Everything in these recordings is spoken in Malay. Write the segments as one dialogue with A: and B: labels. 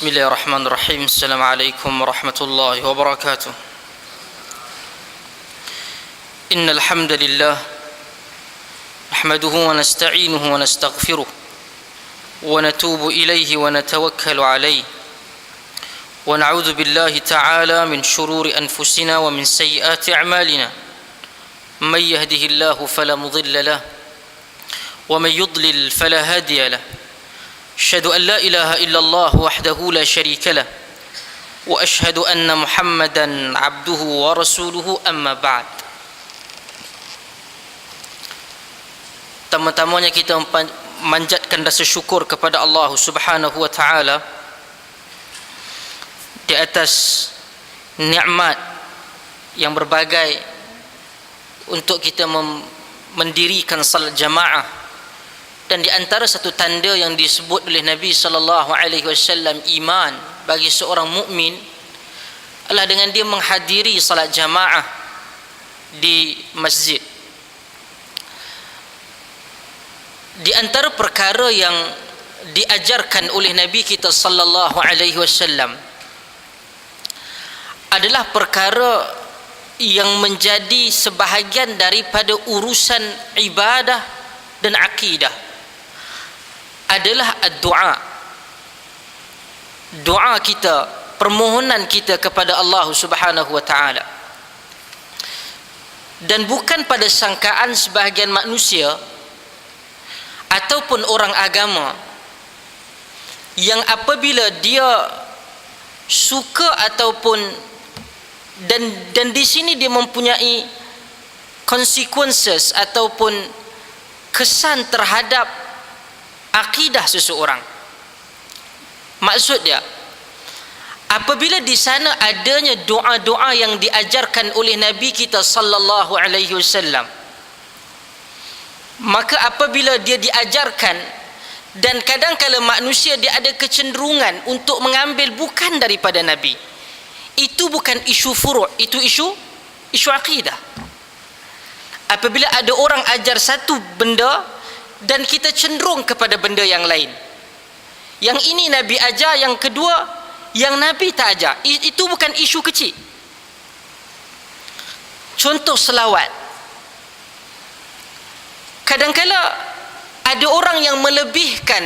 A: بسم الله الرحمن الرحيم. السلام عليكم ورحمة الله وبركاته. إن الحمد لله نحمده ونستعينه ونستغفره ونتوب إليه ونتوكل عليه ونعوذ بالله تعالى من شرور أنفسنا ومن سيئات أعمالنا. من يهده الله فلا مضل له ومن يضلل فلا هادي له. أشهد أن لا إله إلا الله وحده لا شريك له وأشهد أن محمدا عبده ورسوله أما بعد. Pertama-tamanya kita memanjatkan rasa syukur kepada Allah Subhanahu wa taala di atas nikmat yang berbagai untuk kita mendirikan salat jamaah. Dan di antara satu tanda yang disebut oleh Nabi sallallahu alaihi wasallam iman bagi seorang mukmin adalah dengan dia menghadiri salat jamaah di masjid. Di antara perkara yang diajarkan oleh Nabi kita sallallahu alaihi wasallam adalah perkara yang menjadi sebahagian daripada urusan ibadah dan akidah, adalah doa. Doa kita, permohonan kita kepada Allah Subhanahu wa taala. Dan bukan pada sangkaan sebahagian manusia ataupun orang agama yang apabila dia suka ataupun dan di sini dia mempunyai consequences ataupun kesan terhadap akidah seseorang. Maksud dia, apabila di sana adanya doa-doa yang diajarkan oleh Nabi kita sallallahu alaihi wasallam, maka apabila dia diajarkan dan kadang-kala manusia dia ada kecenderungan untuk mengambil bukan daripada Nabi, itu bukan isu furu', itu isu akidah. Apabila ada orang ajar satu benda dan kita cenderung kepada benda yang lain, yang ini Nabi ajar, yang kedua yang Nabi tak ajar, itu bukan isu kecil. Contoh selawat, kadang-kala ada orang yang melebihkan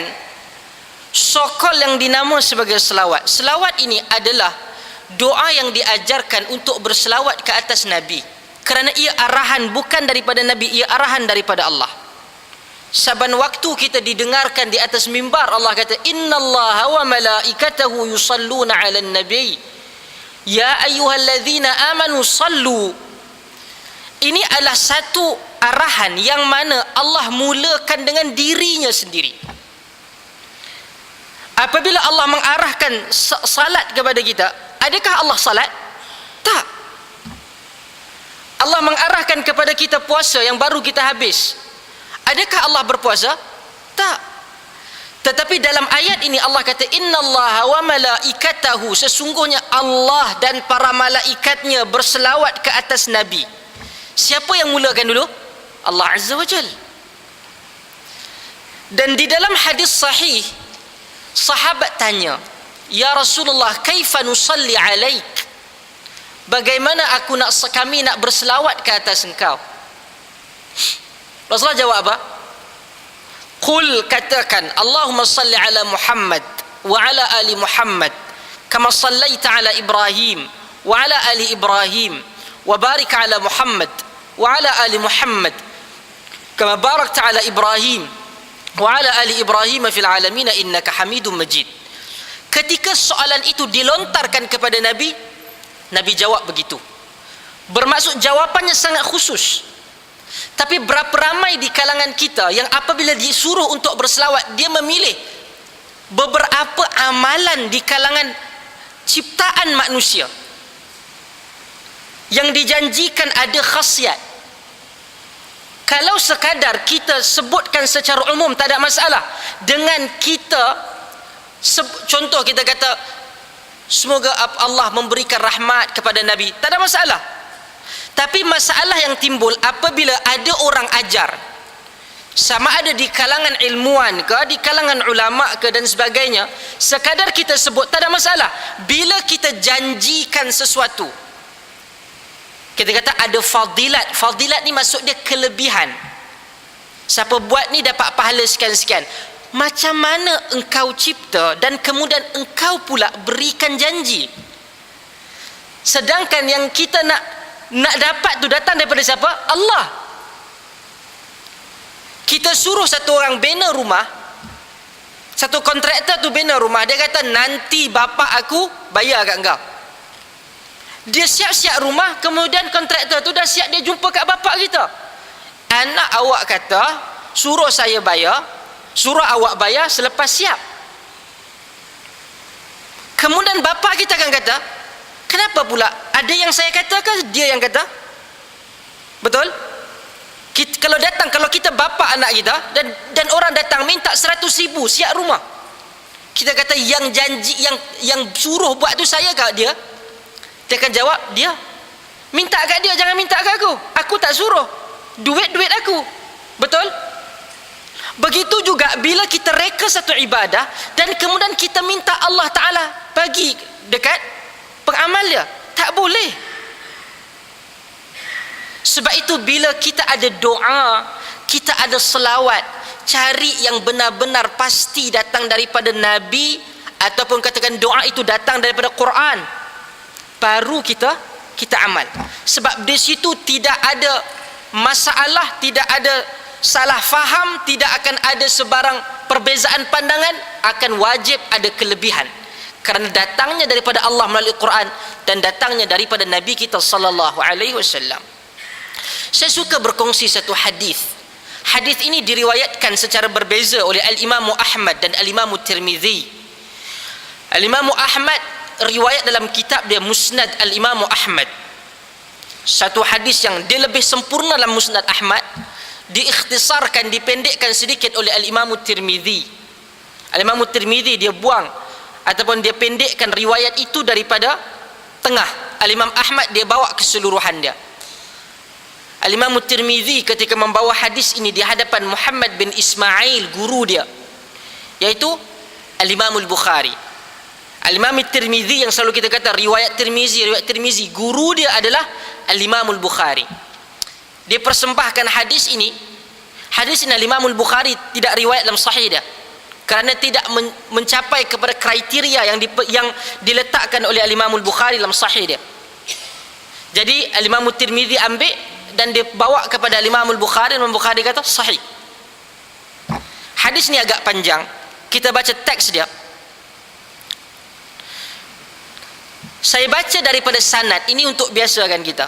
A: sokol yang dinamakan sebagai selawat. Selawat ini adalah doa yang diajarkan untuk berselawat ke atas Nabi, kerana ia arahan bukan daripada Nabi, ia arahan daripada Allah. Saban waktu kita didengarkan di atas mimbar, Allah kata innallaha wa malaikatahu yusalluna 'alan nabi ya ayyuhalladzina amanu sallu. Ini adalah satu arahan yang mana Allah mulakan dengan dirinya sendiri. Apabila Allah mengarahkan salat kepada kita, adakah Allah salat? Tak. Allah mengarahkan kepada kita puasa yang baru kita habis, adakah Allah berpuasa? Tak. Tetapi dalam ayat ini Allah kata innallaha wa malaikatahu, sesungguhnya Allah dan para malaikatnya berselawat ke atas Nabi. Siapa yang mulakan dulu? Allah Azza wa Jal. Dan di dalam hadis sahih, sahabat tanya, ya Rasulullah, kaifa nusalli alaik? Bagaimana kami nak berselawat ke atas engkau? Rasulullah jawab apa? Qul, katakan, Allahumma salli ala Muhammad wa ala ali Muhammad kama sallaita ala Ibrahim wa ala ali Ibrahim wa barik ala Muhammad wa ala ali Muhammad kama barakta ala Ibrahim wa ala ali Ibrahim fil alamin innaka Hamidum Majid. Ketika soalan itu dilontarkan kepada Nabi, Nabi jawab begitu. Bermaksud jawapannya sangat khusus. Tapi berapa ramai di kalangan kita yang apabila disuruh untuk berselawat, dia memilih beberapa amalan di kalangan ciptaan manusia yang dijanjikan ada khasiat. Kalau sekadar kita sebutkan secara umum tak ada masalah. Dengan kita contoh kita kata semoga Allah memberikan rahmat kepada Nabi, tak ada masalah. Tapi masalah yang timbul apabila ada orang ajar sama ada di kalangan ilmuwan ke, di kalangan ulama ke dan sebagainya, sekadar kita sebut tak ada masalah. Bila kita janjikan sesuatu, kita kata ada fadilat. Fadilat ni maksud dia kelebihan. Siapa buat ni dapat pahala sekian-sekian. Macam mana engkau cipta dan kemudian engkau pula berikan janji, sedangkan yang kita nak dapat tu datang daripada siapa? Allah. Kita suruh satu orang bina rumah, satu kontraktor tu bina rumah, dia kata nanti bapa aku bayar kat engkau. Dia siap-siap rumah, kemudian kontraktor tu dah siap dia jumpa kat bapa kita. Anak awak kata suruh saya bayar, suruh awak bayar selepas siap. Kemudian bapa kita akan kata, kenapa pula ada yang saya kata ke dia yang kata? Betul? Kalau kita bapa anak kita dan orang datang minta 100,000 siap rumah, kita kata yang janji yang suruh buat tu saya kat dia akan jawab, dia minta kat dia, jangan minta kat aku tak suruh, duit aku. Betul? Begitu juga bila kita reka satu ibadah dan kemudian kita minta Allah Ta'ala bagi dekat pengamal dia, tak boleh. Sebab itu bila kita ada doa, kita ada selawat, cari yang benar-benar pasti datang daripada Nabi, ataupun katakan doa itu datang daripada Quran, baru kita amal. Sebab di situ tidak ada masalah, tidak ada salah faham, tidak akan ada sebarang perbezaan pandangan, akan wajib ada kelebihan. Kerana datangnya daripada Allah melalui Quran dan datangnya daripada Nabi kita sallallahu alaihi wasallam. Saya suka berkongsi satu hadis. Hadis ini diriwayatkan secara berbeza oleh Al-Imam Ahmad dan Al-Imam Tirmizi. Al-Imam Ahmad riwayat dalam kitab dia Musnad Al-Imam Ahmad. Satu hadis yang dia lebih sempurna dalam Musnad Ahmad, diikhtisarkan, dipendekkan sedikit oleh Al-Imam Tirmizi. Al-Imam Tirmizi dia buang ataupun dia pendekkan riwayat itu daripada tengah. Al-Imam Ahmad dia bawa keseluruhan dia. Al-Imam Tirmizi ketika membawa hadis ini di hadapan Muhammad bin Ismail, guru dia, yaitu Al-Imam Al-Bukhari. Al-Imam Tirmizi yang selalu kita kata riwayat Tirmizi, guru dia adalah Al-Imam Al-Bukhari. Dia persembahkan hadis ini Al-Imam Al-Bukhari tidak riwayat dalam sahih dia, kerana tidak mencapai kepada kriteria yang diletakkan oleh Al-Imam Al-Bukhari dalam sahih dia. Jadi Al-Imam Tirmizi ambil dan dia bawa kepada Imam Al-Bukhari, Imam Bukhari kata sahih. Hadis ni agak panjang, kita baca teks dia. Saya baca daripada sanad ini untuk biasakan kita.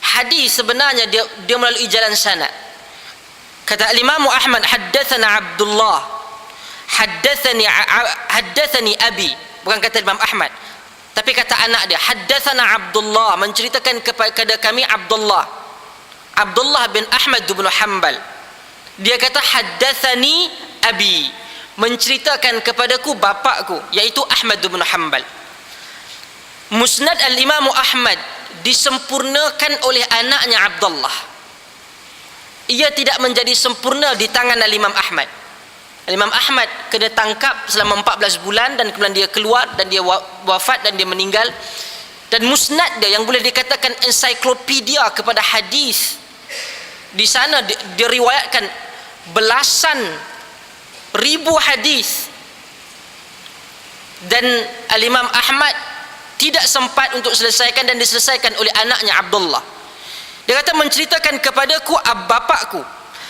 A: Hadis sebenarnya dia melalui jalan sanad. Kata Imam Ahmad, haddatsana Abdullah, haddatsani abi, bukan kata Imam Ahmad, tapi kata anak dia, haddatsana Abdullah, menceritakan kepada kami Abdullah bin Ahmad bin Hanbal. Dia kata haddatsani abi, menceritakan kepadaku bapakku, iaitu Ahmad bin Hanbal. Musnad Al-Imam Ahmad disempurnakan oleh anaknya Abdullah. Ia tidak menjadi sempurna di tangan Al-Imam Ahmad. Imam Ahmad kena tangkap selama 14 bulan dan kemudian dia keluar dan dia wafat dan dia meninggal. Dan musnad dia yang boleh dikatakan ensiklopedia kepada hadis, di sana diriwayatkan belasan ribu hadis, dan Al-Imam Ahmad tidak sempat untuk selesaikan dan diselesaikan oleh anaknya Abdullah. Dia kata menceritakan kepadaku bapakku,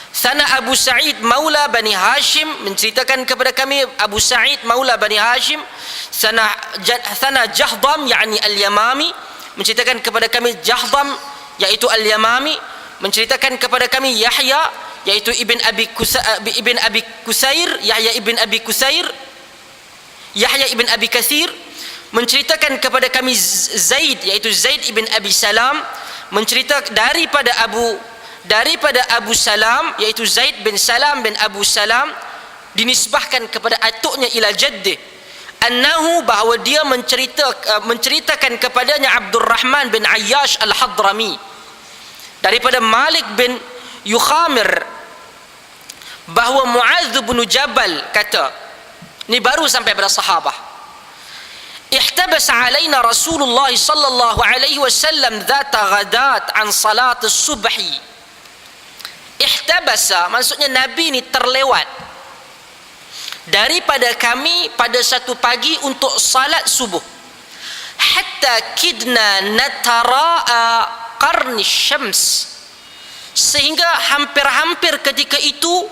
A: Sana Abu Sa'id Maula Bani Hashim, menceritakan kepada kami Abu Sa'id Maula Bani Hashim. Sana Jahdam, yakni Al-Yamami, menceritakan kepada kami Jahdam, iaitu Al-Yamami. Menceritakan kepada kami Yahya, iaitu Ibn Abi Kusair, Yahya Ibn Abi Kusair, Yahya Ibn Abi Kathir. Menceritakan kepada kami Zaid, iaitu Zaid Ibn Abi Salam. Menceritakan daripada Abu Salam, iaitu Zaid bin Salam bin Abu Salam, dinisbahkan kepada atuknya ila jaddih, annahu, bahawa dia menceritakan kepadanya Abdurrahman bin Ayyash Al-Hadrami, daripada Malik bin Yukhamir bahawa Muadz bin Jabal kata, ni baru sampai pada sahabah, ihtabasa alaina Rasulullah sallallahu alaihi wasallam dzata ghadat an salat as-subhi. Ihtabasa maksudnya Nabi ni terlewat daripada kami pada satu pagi untuk salat subuh, hatta kidna natara'a qarni syams, sehingga hampir-hampir ketika itu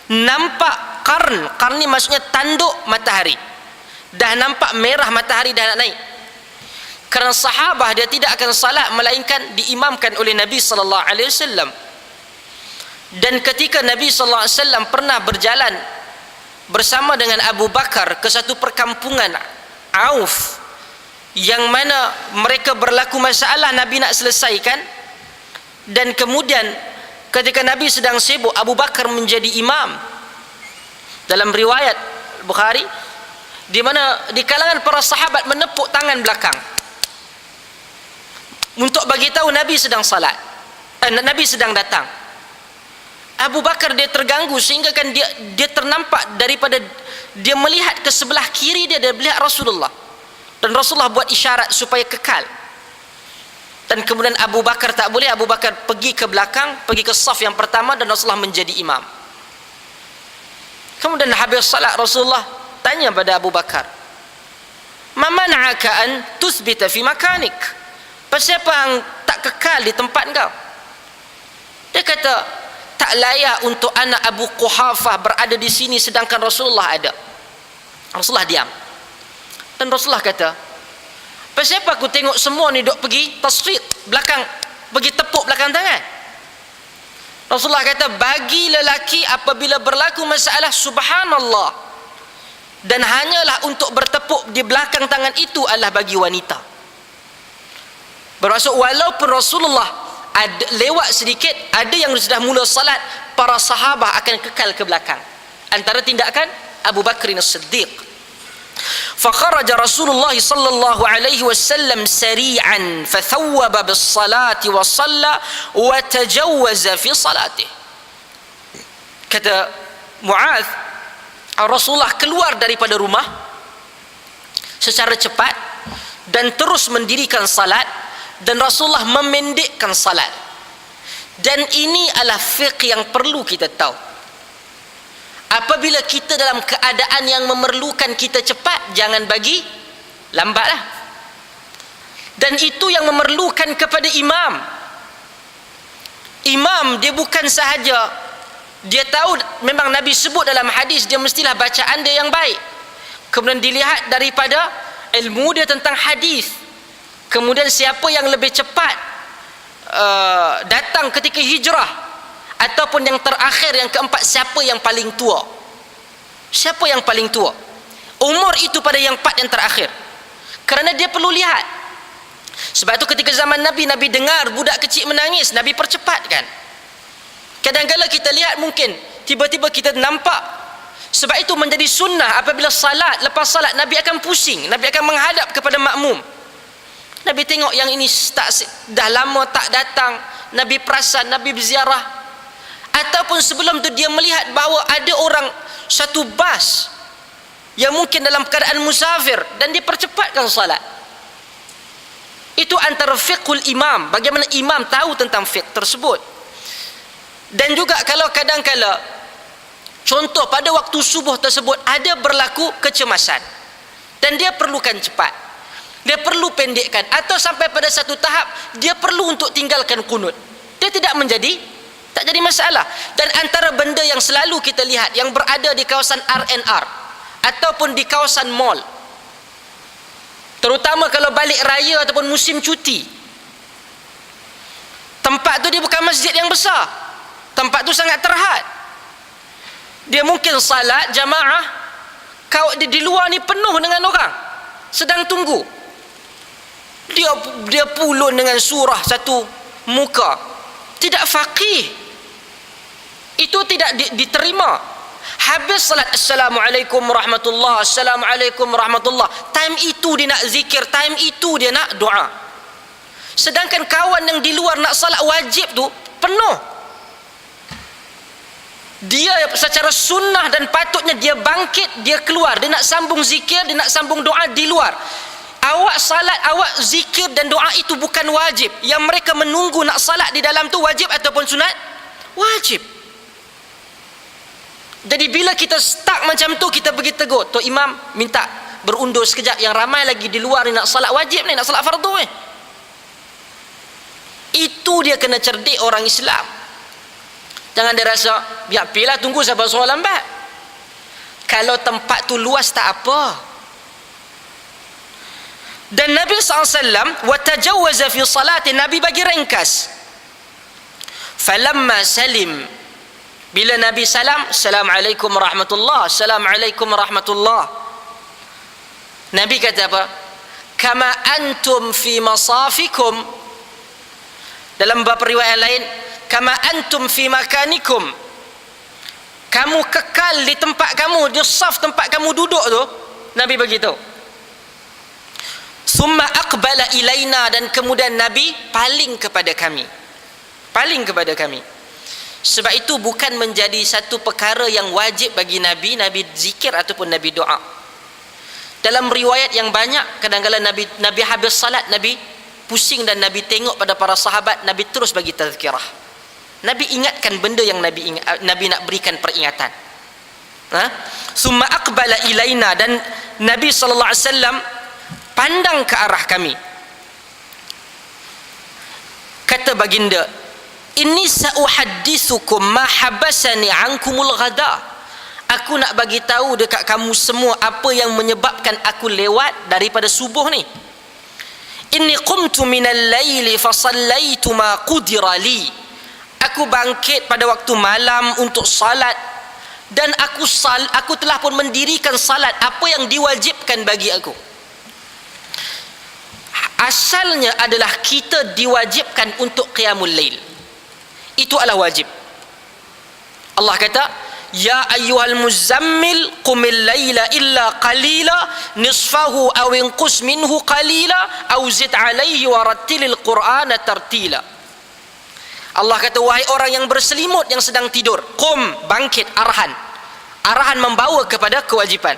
A: nampak qarn ni maksudnya tanduk matahari, dah nampak merah matahari dah nak naik. Kerana sahabah dia tidak akan salat melainkan diimamkan oleh Nabi sallallahu alaihi wasallam. Dan ketika Nabi sallallahu alaihi wasallam pernah berjalan bersama dengan Abu Bakar ke satu perkampungan Auf, yang mana mereka berlaku masalah Nabi nak selesaikan, dan kemudian ketika Nabi sedang sibuk, Abu Bakar menjadi imam. Dalam riwayat Bukhari, di mana di kalangan para sahabat menepuk tangan belakang untuk bagi tahu Nabi sedang salat, Nabi sedang datang. Abu Bakar dia terganggu sehingga kan dia ternampak daripada dia melihat ke sebelah kiri dia melihat Rasulullah, dan Rasulullah buat isyarat supaya kekal. Dan kemudian Abu Bakar tak boleh, Abu Bakar pergi ke belakang, pergi ke saf yang pertama, dan Rasulullah menjadi imam. Kemudian habis salat Rasulullah tanya pada Abu Bakar, "Ma mana'aka an tuthbita fi makanik?" Pasal apa hang tak kekal di tempat kau? Dia kata, tak layak untuk anak Abu Quhafah berada di sini sedangkan Rasulullah ada. Rasulullah diam. Dan Rasulullah kata, pasal apa aku tengok semua ni duk pergi tasfid belakang, pergi tepuk belakang tangan? Rasulullah kata, bagi lelaki apabila berlaku masalah subhanallah, dan hanyalah untuk bertepuk di belakang tangan itu adalah bagi wanita. Bermaksud walaupun Rasulullah ada lewat sedikit, ada yang sudah mula salat, para sahabah akan kekal ke belakang. Antara tindakan Abu Bakr as-Siddiq. Fakharaja Rasulullah sallallahu alaihi wasallam sari'an fathawwaba bis-salati wa shalla wa tajawwaza fi salatih. Kata Muadz, Rasulullah keluar daripada rumah secara cepat dan terus mendirikan salat, dan Rasulullah memendekkan salat. Dan ini adalah fiqh yang perlu kita tahu. Apabila kita dalam keadaan yang memerlukan kita cepat, jangan bagi lambatlah. Dan itu yang memerlukan kepada imam. Imam dia bukan sahaja dia tahu, memang Nabi sebut dalam hadis dia mestilah bacaan dia yang baik, kemudian dilihat daripada ilmu dia tentang hadis. Kemudian siapa yang lebih cepat datang ketika hijrah, ataupun yang terakhir, yang keempat, siapa yang paling tua. Siapa yang paling tua? Umur itu pada yang empat yang terakhir. Kerana dia perlu lihat. Sebab itu ketika zaman Nabi, Nabi dengar budak kecil menangis, Nabi percepatkan. Kadang-kadang kita lihat mungkin tiba-tiba kita nampak. Sebab itu menjadi sunnah apabila salat, lepas salat Nabi akan pusing, Nabi akan menghadap kepada makmum. Nabi tengok yang ini dah lama tak datang, Nabi perasan, Nabi berziarah. Ataupun sebelum tu dia melihat bahawa ada orang satu bas yang mungkin dalam keadaan musafir, dan dia percepatkan salat. Itu antara fiqhul imam, bagaimana imam tahu tentang fiqh tersebut. Dan juga kalau kadang-kala contoh pada waktu subuh tersebut ada berlaku kecemasan dan dia perlukan cepat, dia perlu pendekkan, atau sampai pada satu tahap dia perlu untuk tinggalkan kunut, dia tak jadi masalah. Dan antara benda yang selalu kita lihat yang berada di kawasan R&R ataupun di kawasan mall, terutama kalau balik raya ataupun musim cuti, tempat tu dia bukan masjid yang besar, tempat tu sangat terhad. Dia mungkin salat jamaah, kau di luar ni penuh dengan orang sedang tunggu. Dia pulun dengan surah satu muka, tidak faqih. Itu tidak diterima. Habis salat, assalamualaikum warahmatullah, assalamualaikum warahmatullah, time itu dia nak zikir, time itu dia nak doa. Sedangkan kawan yang di luar nak salat wajib tu penuh. Dia secara sunnah dan patutnya dia bangkit, dia keluar, dia nak sambung zikir, dia nak sambung doa di luar. Awak salat, awak zikir dan doa itu bukan wajib. Yang mereka menunggu nak salat di dalam tu wajib ataupun sunat? Wajib. Jadi bila kita stuck macam tu, kita pergi tegur, Tok Imam minta berundur sekejap, yang ramai lagi di luar ni nak salat wajib ni, nak salat fardu ni. Itu dia kena cerdik orang Islam. Jangan dia rasa, biar pilah tunggu sampai suruh lambat. Kalau tempat tu luas tak apa. Dan Nabi SAW watajawaza fi salati, Nabi bagi ringkas. Falamma salim, bila Nabi salam, Assalamualaikum warahmatullah, Assalamualaikum warahmatullah, Nabi kata apa? Kama antum fi masafikum. Dalam beberapa riwayat lain, kama antum fi makanikum, kamu kekal di tempat kamu, di saf tempat kamu duduk tu. Nabi begitu. Summa aqbala ilaina, dan kemudian Nabi paling kepada kami. Paling kepada kami. Sebab itu bukan menjadi satu perkara yang wajib bagi Nabi, Nabi zikir ataupun Nabi doa. Dalam riwayat yang banyak, kadang-kadang Nabi habis salat, Nabi pusing dan Nabi tengok pada para sahabat, Nabi terus bagi tazkirah. Nabi ingatkan benda yang Nabi nak berikan peringatan. Summa aqbala ilaina, dan Nabi SAW pandang ke arah kami. Kata baginda, inni sa'uhaddithukum ma habasani ankumul ghada. Aku nak bagi tahu dekat kamu semua apa yang menyebabkan aku lewat daripada subuh ni. Inni qumtu minal laili fa sallaitu ma qudira li. Aku bangkit pada waktu malam untuk salat, dan aku telah pun mendirikan salat apa yang diwajibkan bagi aku. Asalnya adalah kita diwajibkan untuk qiyamul lail. Itu adalah wajib. Allah kata, ya ayyuhal muzammil qumil laila illa qalila nisfahu aw inqus minhu qalila aw zid alayhi warattilil qur'ana tartila. Allah kata, wahai orang yang berselimut yang sedang tidur, qum, bangkit, arahan membawa kepada kewajiban.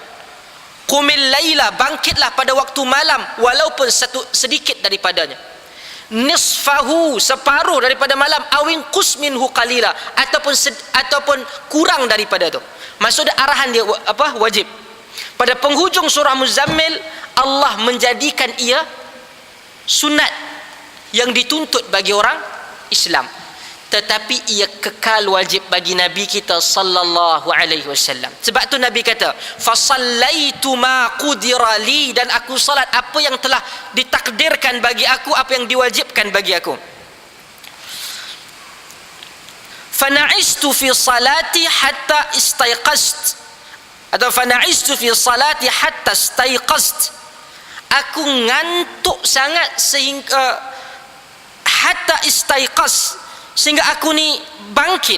A: Qumil laila, bangkitlah pada waktu malam walaupun sedikit daripadanya. Nisfahu, separuh daripada malam, awin qus minhu qalila, ataupun kurang daripada itu. Maksudnya arahan dia apa? Wajib. Pada penghujung surah Muzammil, Allah menjadikan ia sunat yang dituntut bagi orang Islam, tetapi ia kekal wajib bagi Nabi kita sallallahu alaihi wasallam. Sebab tu Nabi kata, fa sallaitu ma qudira li, dan aku salat apa yang telah ditakdirkan bagi aku, apa yang diwajibkan bagi aku. Fa na'istu fi salati hatta istaiqast, atau fa na'istu fi salati hatta istaiqast. Aku ngantuk sangat sehingga hatta istaiqas, sehingga aku ni bangkit.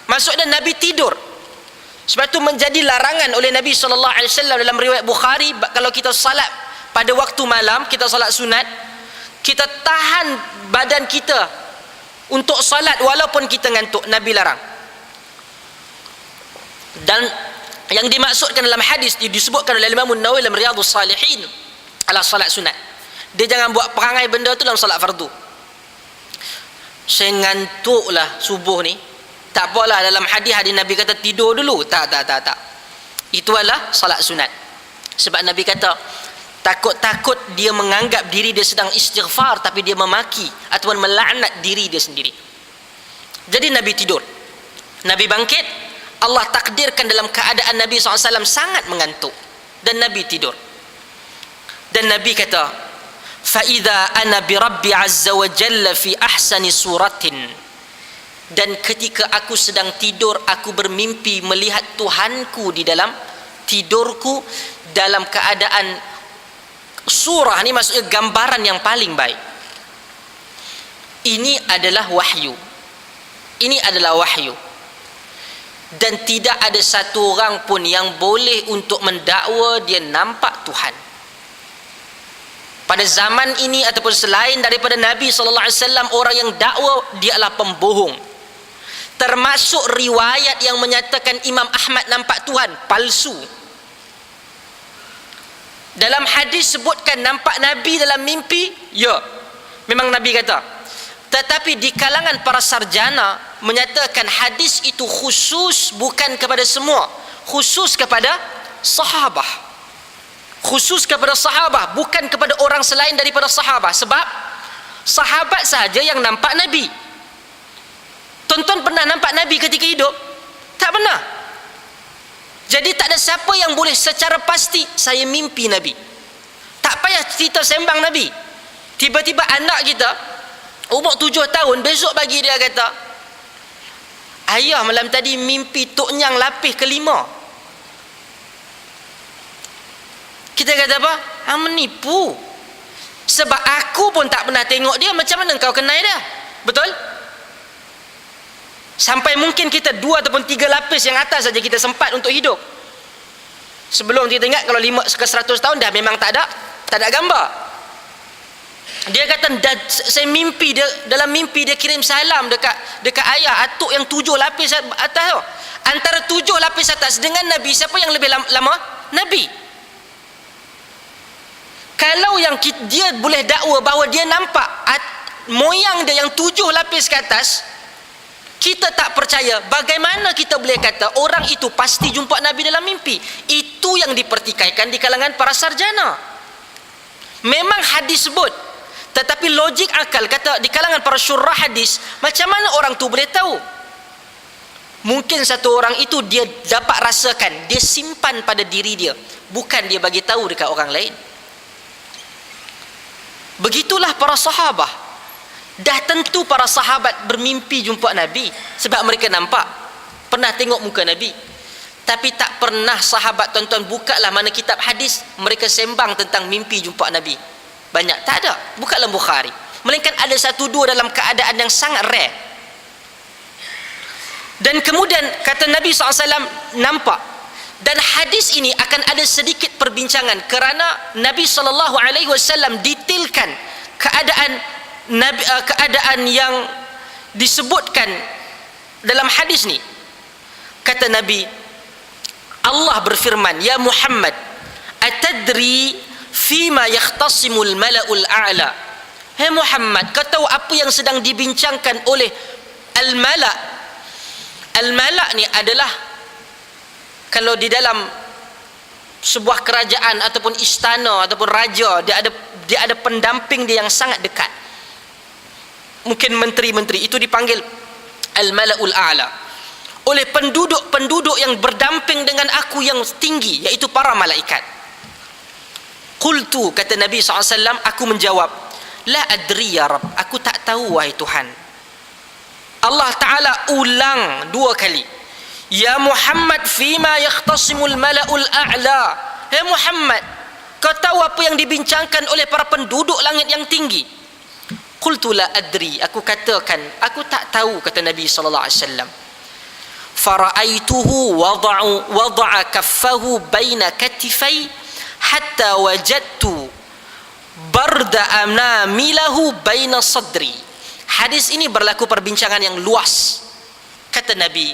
A: Maksudnya Nabi tidur. Sebab tu menjadi larangan oleh Nabi SAW dalam riwayat Bukhari, kalau kita salat pada waktu malam, kita salat sunat, kita tahan badan kita untuk salat walaupun kita ngantuk. Nabi larang. Dan yang dimaksudkan dalam hadis disebutkan oleh Imam Nawawi dalam Riyadhus Salihin adalah salat sunat. Dia jangan buat perangai benda tu dalam salat fardu. Saya ngantuklah subuh ni, tak apalah, dalam hadis-hadis Nabi kata tidur dulu. Tak. Itu adalah salat sunat. Sebab Nabi kata, takut-takut dia menganggap diri dia sedang istighfar, tapi dia memaki ataupun melaknat diri dia sendiri. Jadi Nabi tidur, Nabi bangkit. Allah takdirkan dalam keadaan Nabi SAW sangat mengantuk, dan Nabi tidur. Dan Nabi kata, فَإِذَا أَنَا بِرَبِّ عَزَّ وَجَلَّ فِي أَحْسَنِ سُورَةٍ. Dan ketika aku sedang tidur, aku bermimpi melihat Tuhanku di dalam tidurku dalam keadaan, surah ni maksudnya gambaran yang paling baik. Ini adalah wahyu. Ini adalah wahyu. Dan tidak ada satu orang pun yang boleh untuk mendakwa dia nampak Tuhan. Pada zaman ini ataupun selain daripada Nabi SAW, orang yang dakwa dia adalah pembohong. termasuk riwayat yang menyatakan Imam Ahmad nampak Tuhan, palsu. Dalam hadis sebutkan nampak Nabi dalam mimpi, ya, memang Nabi kata. Tetapi di kalangan para sarjana menyatakan hadis itu khusus, bukan kepada semua, khusus kepada sahabah, khusus kepada sahabah, bukan kepada orang selain daripada sahabah. Sebab sahabat sahaja yang nampak Nabi. Tuan-tuan pernah nampak Nabi ketika hidup? Tak pernah. Jadi tak ada siapa yang boleh secara pasti saya mimpi Nabi. Tak payah cerita sembang Nabi. Tiba-tiba anak kita umur 7 tahun, besok pagi dia kata, ayah malam tadi mimpi Tok Nyang lapis kelima. Kita kata apa? Menipu. Sebab aku pun tak pernah tengok dia, macam mana kau kenal dia? Betul? Sampai mungkin kita 2 ataupun 3 lapis yang atas saja kita sempat untuk hidup. Sebelum kita ingat kalau 5 ke 100 tahun dah memang tak ada gambar. Dia kata, saya mimpi dia, dalam mimpi dia kirim salam dekat ayah atuk yang 7 lapis atas tu. Antara 7 lapis atas dengan Nabi, siapa yang lebih lama? Nabi. Kalau yang dia boleh dakwa bahawa dia nampak moyang dia yang 7 lapis ke atas, kita tak percaya, bagaimana kita boleh kata orang itu pasti jumpa Nabi dalam mimpi? Itu yang dipertikaikan di kalangan para sarjana. Memang hadis sebut, tetapi logik akal kata di kalangan para syurah hadis, macam mana orang tu boleh tahu? Mungkin satu orang itu dia dapat rasakan, dia simpan pada diri dia, bukan dia bagi tahu dekat orang lain. Begitulah para sahabat. Dah tentu para sahabat bermimpi jumpa Nabi, sebab mereka nampak, pernah tengok muka Nabi. Tapi tak pernah sahabat, tuan-tuan bukalah mana kitab hadis, mereka sembang tentang mimpi jumpa Nabi. Banyak, tak ada. Buka dalam Bukhari. Melainkan ada 1-2 dalam keadaan yang sangat rare. Dan kemudian kata Nabi SAW nampak. Dan hadis ini akan ada sedikit perbincangan, kerana Nabi SAW detailkan keadaan yang disebutkan dalam hadis ni. Kata Nabi, Allah berfirman, ya Muhammad, atadri fima yakhtasimul mala'ul a'la. Hai Muhammad, kau tahu apa yang sedang dibincangkan oleh al-mala'? Al-mala' ni adalah, kalau di dalam sebuah kerajaan ataupun istana ataupun raja, dia ada pendamping dia yang sangat dekat. Mungkin menteri-menteri, itu dipanggil al-mala'ul a'la, oleh penduduk-penduduk yang berdamping dengan aku yang tinggi, iaitu para malaikat. Qultu, kata Nabi SAW, aku menjawab, la adri ya Rabb, aku tak tahu wahai Tuhan. Allah Ta'ala ulang 2 kali, ya Muhammad fima yakhtasimul mala'ul a'la. Hai Muhammad, kau tahu apa yang dibincangkan oleh para penduduk langit yang tinggi? Qultu la adri, aku katakan aku tak tahu, kata Nabi sallallahu alaihi wasallam. Fara'aituhu wada'a kaffahu baina katifai hatta wajadtu barda anamilahu baina sadri. Hadis ini berlaku perbincangan yang luas. Kata Nabi,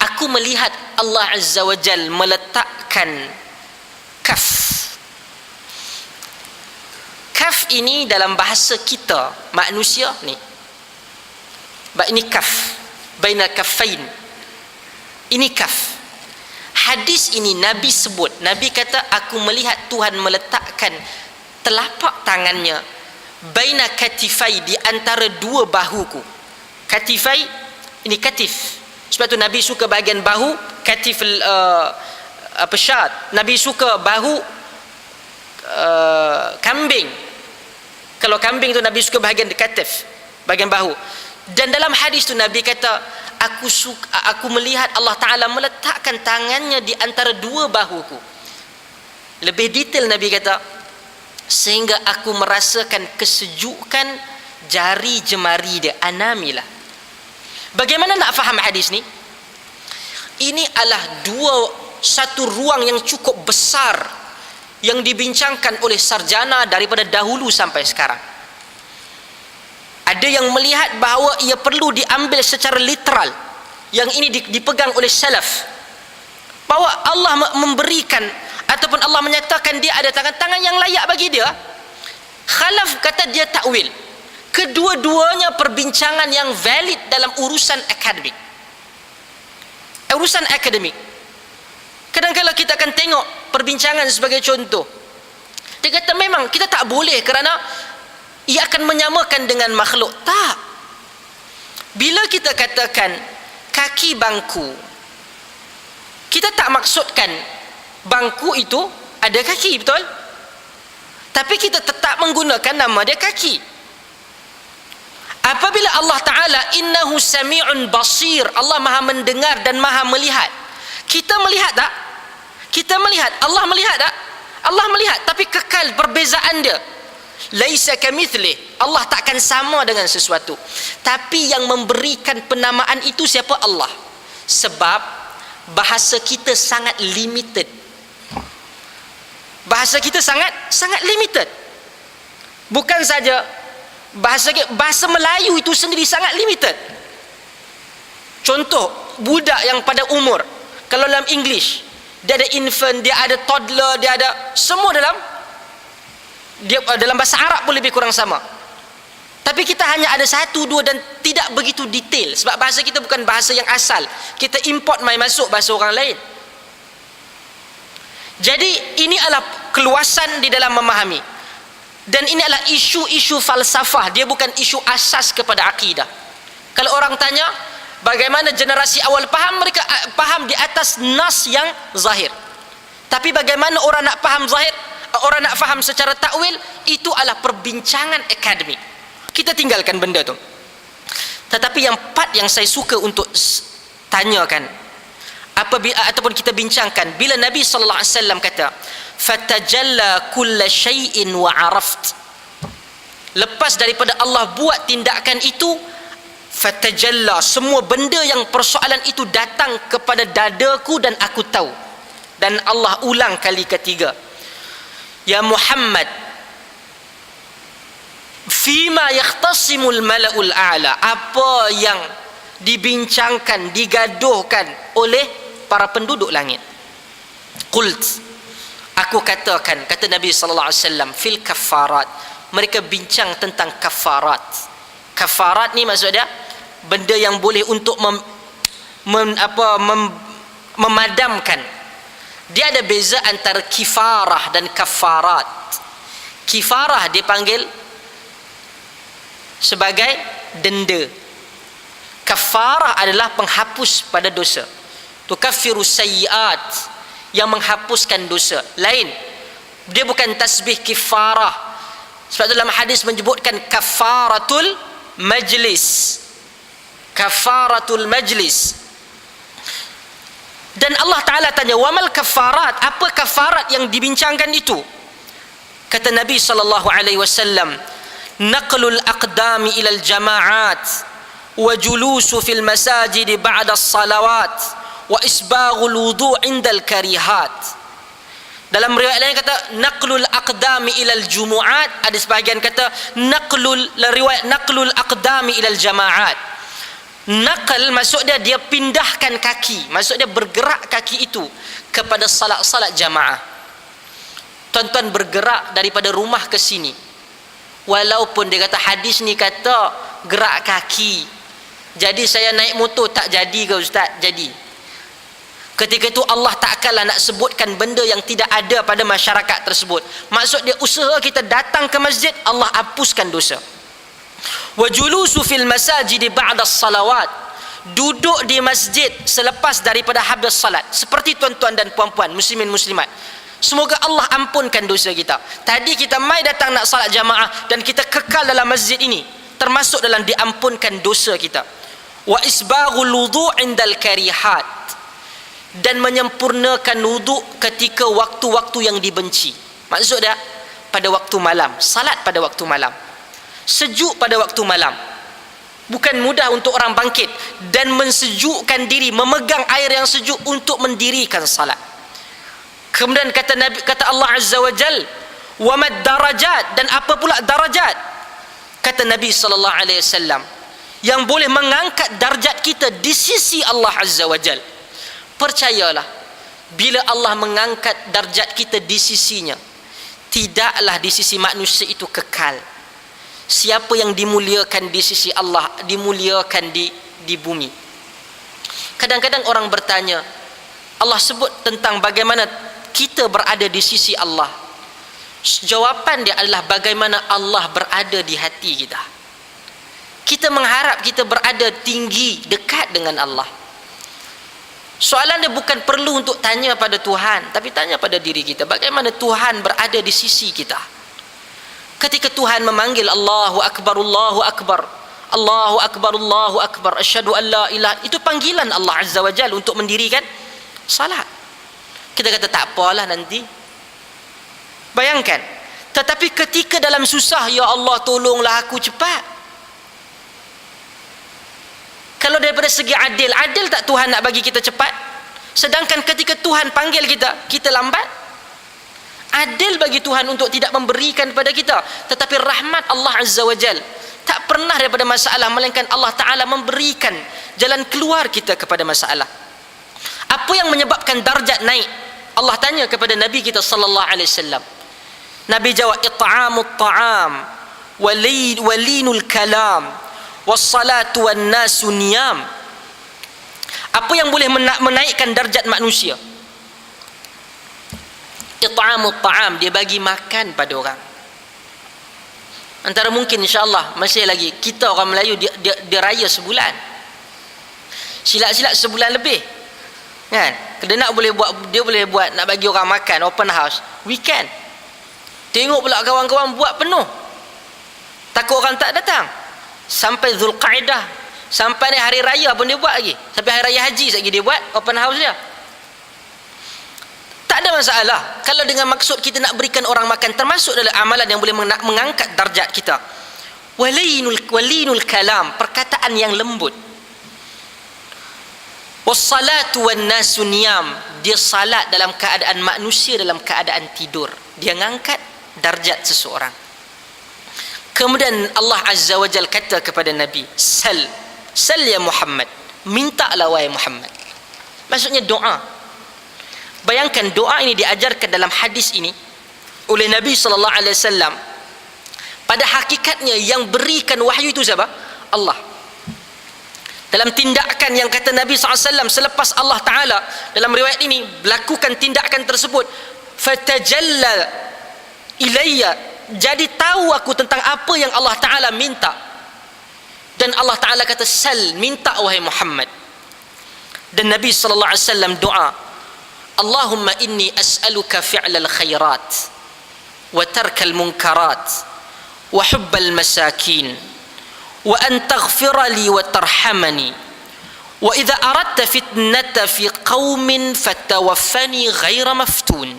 A: aku melihat Allah Azza wa Jal meletakkan kaf. Kaf ini dalam bahasa kita manusia ni, ini kaf, baina kaffain, ini kaf. Hadis ini Nabi sebut, Nabi kata aku melihat Tuhan meletakkan telapak tangannya baina katifai, di antara 2 bahuku. Katifai, ini katif. Sebab tu Nabi suka bahagian bahu, katif syat. Nabi suka bahu kambing. Kalau kambing tu Nabi suka bahagian katif, bahagian bahu. Dan dalam hadis tu Nabi kata, aku melihat Allah Ta'ala meletakkan tangannya di antara 2 bahuku. Lebih detail Nabi kata, sehingga aku merasakan kesejukan jari jemari dia, anamilah. Bagaimana nak faham hadis ni? Ini adalah satu ruang yang cukup besar yang dibincangkan oleh sarjana daripada dahulu sampai sekarang. Ada yang melihat bahawa ia perlu diambil secara literal. Yang ini dipegang oleh salaf, bahawa Allah memberikan ataupun Allah menyatakan dia ada tangan-tangan yang layak bagi dia. Khalaf kata dia takwil. Kedua-duanya perbincangan yang valid dalam urusan akademik. Urusan akademik. Kadang-kadang kita akan tengok perbincangan sebagai contoh. Dia kata memang kita tak boleh kerana ia akan menyamakan dengan makhluk. Tak. Bila kita katakan kaki bangku, kita tak maksudkan bangku itu ada kaki, betul? Tapi kita tetap menggunakan nama dia kaki. Apabila Allah Ta'ala innahu sami'un basir, Allah maha mendengar dan maha melihat, kita melihat tak? Kita melihat. Allah melihat tak? Allah melihat, tapi kekal perbezaan dia. Laisa kamithli, Allah takkan sama dengan sesuatu. Tapi yang memberikan penamaan itu siapa? Allah. Sebab bahasa kita sangat limited. Bahasa kita sangat limited. Bukan saja bahasa Melayu itu sendiri sangat limited. Contoh, budak yang pada umur, kalau dalam English dia ada infant, dia ada toddler, dia ada semua dalam bahasa Arab pun lebih kurang sama. Tapi kita hanya ada satu dua dan tidak begitu detail, sebab bahasa kita bukan bahasa yang asal. Kita import mai masuk bahasa orang lain. Jadi ini adalah keluasan di dalam memahami. Dan ini adalah isu-isu falsafah, dia bukan isu asas kepada akidah. Kalau orang tanya bagaimana generasi awal faham, mereka faham di atas nas yang zahir. Tapi bagaimana orang nak faham zahir, orang nak faham secara takwil, itu adalah perbincangan akademik. Kita tinggalkan benda tu. Tetapi yang part yang saya suka untuk tanyakan, ataupun kita bincangkan, bila Nabi sallallahu alaihi wasallam kata fatajalla kulla syai'in wa araft, lepas daripada Allah buat tindakan itu, fatajalla, semua benda yang persoalan itu datang kepada dadaku dan aku tahu. Dan Allah ulang kali ketiga, ya Muhammad, fima yakhtasimul mala'ul a'la, apa yang dibincangkan, digaduhkan oleh para penduduk langit. Qult, aku katakan, kata Nabi sallallahu alaihi wasallam, fil kafarat, mereka bincang tentang kafarat. Kafarat ni maksudnya benda yang boleh untuk memadamkan. Dia ada beza antara kifarah dan kafarat. Kifarah dipanggil sebagai denda. Kafarah adalah penghapus pada dosa. Tukaffiru sayyiat, yang menghapuskan dosa. Lain. Dia bukan tasbih kifarah. Sebab dalam hadis menyebutkan kafaratul majlis. Kafaratul majlis. Dan Allah Ta'ala tanya, wamal kafarat, apa kafarat yang dibincangkan itu? Kata Nabi SAW, naqlul aqdami ilal jama'at, wa julusu fil masajid ba'da salawat, wa isbaghul wudu' indal karihat. Dalam riwayat lain kata naqlul aqdami ilal jumu'at, ada sebahagian kata riwayat naqlul aqdami ilal jama'at. Naqal maksud dia pindahkan kaki, maksud dia bergerak kaki itu kepada salat-salat jamaah. Tuan-tuan bergerak daripada rumah ke sini, walaupun dia kata hadis ni kata gerak kaki, jadi saya naik motor tak jadi ke ustaz? Jadi. Ketika itu Allah takkanlah nak sebutkan benda yang tidak ada pada masyarakat tersebut. Maksud dia usaha kita datang ke masjid, Allah hapuskan dosa. Wa julusu fil masajid ba'da salawat, duduk di masjid selepas daripada habis salat. Seperti tuan-tuan dan puan-puan, muslimin muslimat, semoga Allah ampunkan dosa kita. Tadi kita mai datang nak salat jamaah dan kita kekal dalam masjid ini, termasuk dalam diampunkan dosa kita. Wa isbaghul wudu' indal karihat, dan menyempurnakan wuduk ketika waktu-waktu yang dibenci. Maksud dia pada waktu malam, salat pada waktu malam, sejuk pada waktu malam. Bukan mudah untuk orang bangkit dan mensejukkan diri, memegang air yang sejuk untuk mendirikan salat. Kemudian kata Nabi, kata Allah Azza wa Jal, wa mad darajat, dan apa pula darajat? kata Nabi sallallahu alaihi wasallam, yang boleh mengangkat darjat kita di sisi Allah Azza wa Jal. Percayalah, bila Allah mengangkat darjat kita di sisinya, tidaklah di sisi manusia itu kekal. Siapa yang dimuliakan di sisi Allah, dimuliakan di bumi. Kadang-kadang orang bertanya, Allah sebut tentang bagaimana kita berada di sisi Allah. Jawapan dia adalah bagaimana Allah berada di hati kita. Kita mengharap kita berada tinggi, dekat dengan Allah. Soalan dia bukan perlu untuk tanya pada Tuhan, tapi tanya pada diri kita, bagaimana Tuhan berada di sisi kita. Ketika Tuhan memanggil Allahu Akbar, Allahu Akbar, Allahu Akbar, Allahu Akbar, asyhadu an la ilaha, itu panggilan Allah Azza wa Jalla untuk mendirikan salat. Kita kata tak apalah nanti. Bayangkan, tetapi ketika dalam susah, ya Allah tolonglah aku cepat. Kalau daripada segi adil, adil tak Tuhan nak bagi kita cepat? Sedangkan ketika Tuhan panggil kita, kita lambat. Adil bagi Tuhan untuk tidak memberikan kepada kita, tetapi rahmat Allah Azza wa Jal tak pernah daripada masalah, melainkan Allah Ta'ala memberikan jalan keluar kita kepada masalah. Apa yang menyebabkan darjat naik? Allah tanya kepada Nabi kita sallallahu alaihi wasallam. Nabi jawab, it'amut ta'am walinul kalam wassalatu wan nasu niyam. Apa yang boleh menaikkan darjat manusia? It'amut ta'am, dia bagi makan pada orang. Antara mungkin insya-Allah masih lagi kita orang Melayu dia raya sebulan. Silat-silat sebulan lebih. Kan? Dia boleh buat nak bagi orang makan open house weekend. Tengok pula kawan-kawan buat penuh. Takut orang tak datang. Sampai Zulqa'dah, sampai ni hari raya pun dia buat lagi. Sampai hari raya haji lagi dia buat open house dia. Tak ada masalah kalau dengan maksud kita nak berikan orang makan, termasuk dalam amalan yang boleh mengangkat darjat kita. Walinul kalam, perkataan yang lembut. Wassalatu wan nasu niyam, dia salat dalam keadaan manusia dalam keadaan tidur. Dia ngangkat darjat seseorang. Kemudian Allah Azza wa Jal kata kepada Nabi, sal ya Muhammad, mintalah wahai Muhammad. Maksudnya doa. Bayangkan doa ini diajarkan dalam hadis ini oleh Nabi sallallahu alaihi wasallam. Pada hakikatnya yang berikan wahyu itu siapa? Allah. Dalam tindakan yang kata Nabi sallallahu alaihi wasallam selepas Allah Taala dalam riwayat ini melakukan tindakan tersebut, fatajalla ilayya, jadi tahu aku tentang apa yang Allah Ta'ala minta. Dan Allah Ta'ala kata, sal, minta wahai Muhammad. Dan Nabi SAW doa, Allahumma inni as'aluka fi'lal khairat wa tarkal munkarat wa hubbal masakin wa an taghfira li wa tarhamani wa idha aradta fitnata fi qawmin fatawaffani ghaira maftun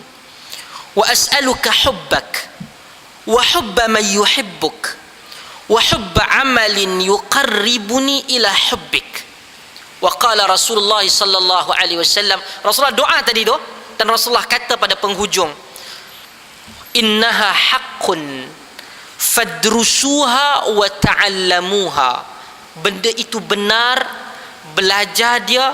A: wa as'aluka hubbak wa hubba man yuhibbuk wa hubba amalin yuqarribuni ila hubbik. Wa qala Rasulullah sallallahu alaihi wasallam, Rasulullah doa tadi tu, dan Rasulullah kata pada penghujung, innaha haqqun fadrusuha wa ta'allamuha, benda itu benar, belajar dia,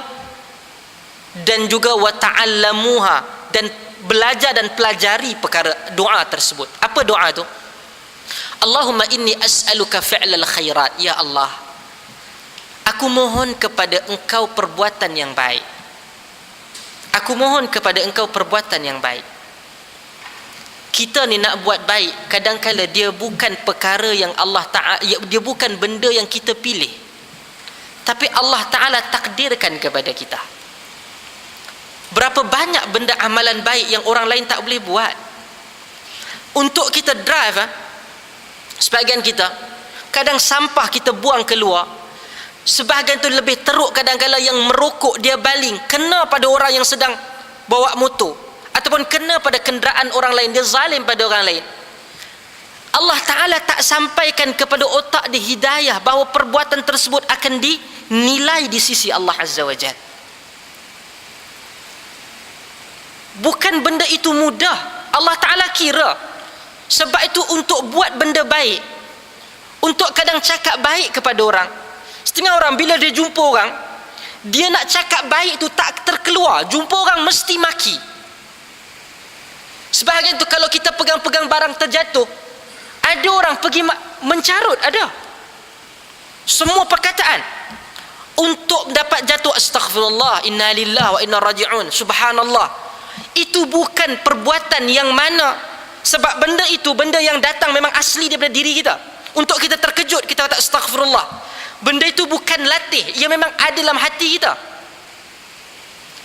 A: dan juga wa ta'allamuha, dan belajar dan pelajari perkara doa tersebut. Apa doa tu? Allahumma inni as'aluka fi'lal khairat, ya Allah, aku mohon kepada engkau perbuatan yang baik. Aku mohon kepada engkau perbuatan yang baik. Kita ni nak buat baik, kadang-kala dia bukan perkara yang Allah Ta'ala, dia bukan benda yang kita pilih, tapi Allah Ta'ala takdirkan kepada kita. Berapa banyak benda amalan baik yang orang lain tak boleh buat. Untuk kita drive, sebahagian kita, kadang sampah kita buang keluar, sebahagian tu lebih teruk, kadang-kala yang merokok dia baling, kena pada orang yang sedang bawa motor, ataupun kena pada kenderaan orang lain, dia zalim pada orang lain. Allah Ta'ala tak sampaikan kepada otak dia hidayah bahawa perbuatan tersebut akan dinilai di sisi Allah Azza wa Jalla. Bukan benda itu mudah. Allah Ta'ala kira. Sebab itu untuk buat benda baik, untuk kadang cakap baik kepada orang. Setengah orang bila dia jumpa orang, dia nak cakap baik tu tak terkeluar, jumpa orang mesti maki. Sebahagian tu kalau kita pegang-pegang barang terjatuh, ada orang pergi mencarut, ada. Semua perkataan untuk dapat jatuh, astaghfirullah, inna lillahi wa inna raji'un, subhanallah. Itu bukan perbuatan yang mana, sebab benda itu benda yang datang memang asli daripada diri kita. Untuk kita terkejut, kita kata astaghfirullah. Benda itu bukan latih, ia memang ada dalam hati kita.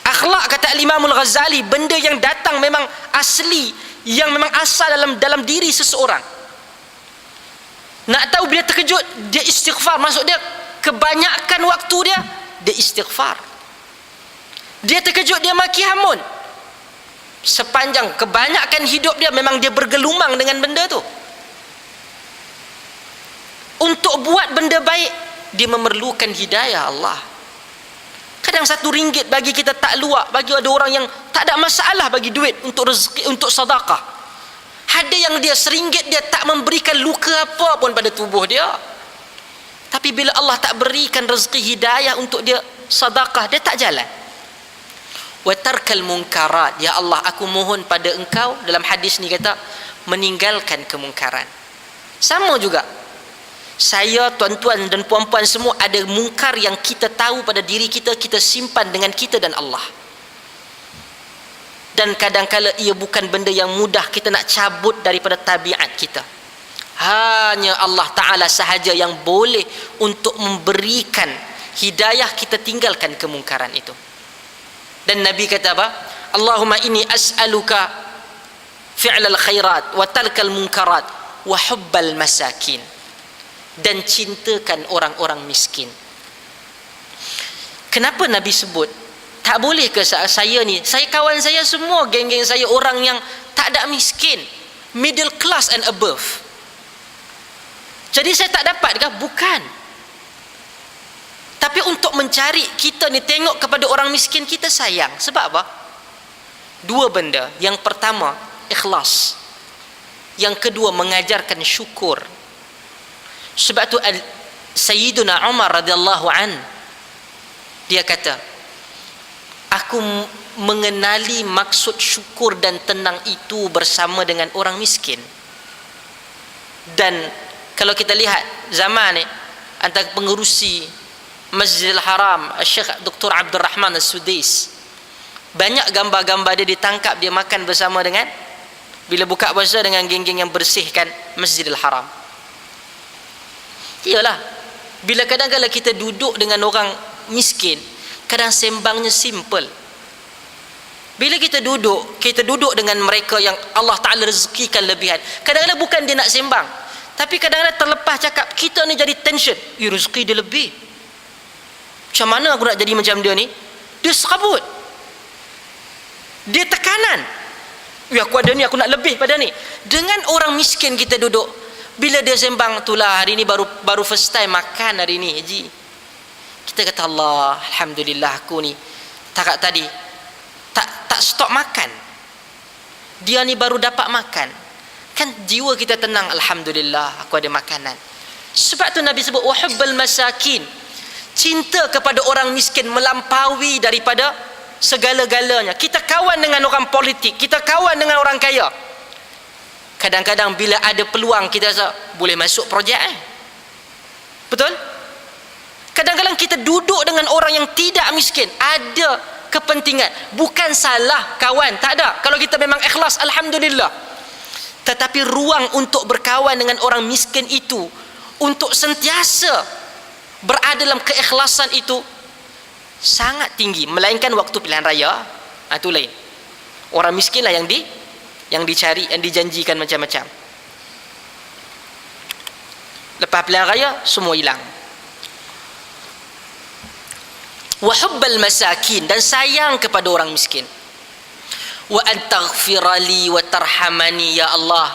A: Akhlak, kata Al-Imam Al-Ghazali, benda yang datang memang asli, yang memang asal dalam diri seseorang. Nak tahu bila terkejut, dia istighfar. Maksud dia, kebanyakan waktu dia istighfar. Dia terkejut, dia maki hamun. Sepanjang kebanyakan hidup dia memang dia bergelumang dengan benda tu. Untuk buat benda baik, dia memerlukan hidayah Allah. Kadang RM1 bagi kita tak luak, bagi ada orang yang tak ada masalah bagi duit untuk rezeki, untuk sedekah. Ada yang dia RM1 dia tak memberikan luka apa pun pada tubuh dia. Tapi bila Allah tak berikan rezeki hidayah untuk dia sedekah, dia tak jalan. Wa tarkal munkarat, ya Allah aku mohon pada engkau, dalam hadis ni kata meninggalkan kemungkaran. Sama juga, saya, tuan-tuan dan puan-puan semua, ada mungkar yang kita tahu pada diri kita, kita simpan dengan kita dan Allah. Dan kadang-kala ia bukan benda yang mudah kita nak cabut daripada tabiat kita. Hanya Allah Ta'ala sahaja yang boleh untuk memberikan hidayah kita tinggalkan kemungkaran itu. Dan Nabi kata apa? Allahumma inni as'aluka fi'lal khairat wa tarkal munkarat wa hubbal masakin, dan cintakan orang-orang miskin. Kenapa Nabi sebut? Tak boleh ke saya ni, saya kawan saya semua, geng-geng saya orang yang tak ada miskin, middle class and above, jadi saya tak dapat ke? Bukan. Tapi untuk mencari, kita ni tengok kepada orang miskin, kita sayang. Sebab apa? Dua benda. Yang pertama, ikhlas. Yang kedua, mengajarkan syukur. Sebab tu Sayyiduna Umar radhiyallahu an, dia kata, aku mengenali maksud syukur dan tenang itu bersama dengan orang miskin. Dan kalau kita lihat zaman ni, antara pengerusi Masjidil Haram, Syekh Dr. Abdul Rahman As-Sudais, banyak gambar-gambar dia ditangkap, dia makan bersama dengan, bila buka puasa, dengan geng-geng yang bersihkan Masjidil Haram. Iyalah, bila kadang-kadang kita duduk dengan orang miskin, kadang sembangnya simple. Bila kita duduk dengan mereka yang Allah Ta'ala rezekikan lebihan, kadang-kadang bukan dia nak sembang, tapi kadang-kadang terlepas cakap, kita ni jadi tension. Rezeki dia lebih, macam mana aku nak jadi macam dia ni? Dia serabut, dia tekanan. Aku ada ni, aku nak lebih pada ni. Dengan orang miskin kita duduk, bila dia sembang, itulah hari ni baru first time makan hari ni Haji. Kita kata, Allah, alhamdulillah aku ni takat tadi tak stop makan, dia ni baru dapat makan. Kan jiwa kita tenang, alhamdulillah aku ada makanan. Sebab tu Nabi sebut wahubbal masakin, cinta kepada orang miskin melampaui daripada segala-galanya. Kita kawan dengan orang politik, kita kawan dengan orang kaya, kadang-kadang bila ada peluang kita rasa boleh masuk projek betul. Kadang-kadang kita duduk dengan orang yang tidak miskin, ada kepentingan. Bukan salah kawan, tak ada. Kalau kita memang ikhlas, alhamdulillah. Tetapi ruang untuk berkawan dengan orang miskin itu, untuk sentiasa berada dalam keikhlasan itu sangat tinggi. Melainkan waktu pilihan raya, itu lain. Orang miskin lah yang dicari, yang dijanjikan macam-macam. Lepas pilihan raya, semua hilang. Wa hubbal masakin, dan sayang kepada orang miskin. Wa antaghfirali wa tarhamani, ya Allah,